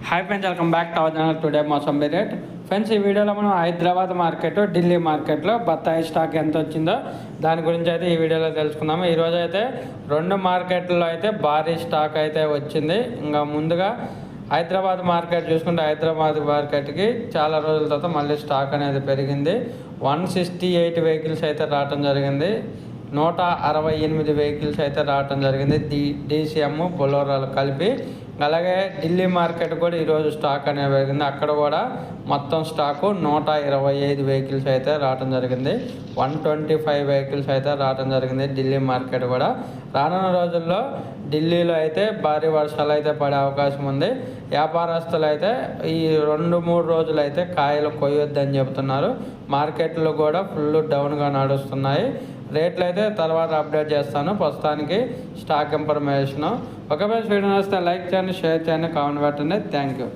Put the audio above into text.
Hi friends, welcome back to our channel. Today mosambi rate. Friends, ఈ వీడియోలో మనం Hyderabad market, Delhi మార్కెట్లో బత్తాయి స్టాక్ ఎంత వచ్చిందో దాని గురించి అయితే ఈ వీడియోలో తెలుసుకుందాము. ఈరోజు అయితే రెండు మార్కెట్లో అయితే భారీ స్టాక్ అయితే వచ్చింది. ఇంకా ముందుగా హైదరాబాద్ మార్కెట్ చూసుకుంటే హైదరాబాద్ మార్కెట్కి చాలా రోజుల తర్వాత మళ్ళీ స్టాక్ అనేది పెరిగింది. 168 వెహికల్స్ అయితే రావటం జరిగింది. 168 వెహికల్స్ అయితే రావటం జరిగింది. DCM బొలోరాలు కలిపి. అలాగే ఢిల్లీ మార్కెట్ కూడా ఈరోజు స్టాక్ అనేది పెరిగింది. అక్కడ కూడా మొత్తం స్టాకు 125 వెహికల్స్ అయితే రావటం జరిగింది. 125 వెహికల్స్ అయితే రావటం జరిగింది ఢిల్లీ మార్కెట్ కూడా. రానున్న రోజుల్లో ఢిల్లీలో అయితే భారీ వర్షాలు అయితే పడే అవకాశం ఉంది. వ్యాపారస్తులు అయితే ఈ 2-3 రోజులు అయితే కాయలు కొయ్యొద్దని చెబుతున్నారు. మార్కెట్లు కూడా ఫుల్ డౌన్గా నడుస్తున్నాయి. రేట్లు అయితే తర్వాత అప్డేట్ చేస్తాను. ప్రస్తుతానికి స్టాక్ ఇన్ఫర్మేషన్. ఒక వీడియో వస్తే లైక్ చేయండి, షేర్ చేయండి, కామెంట్ పెట్టండి. Thank you.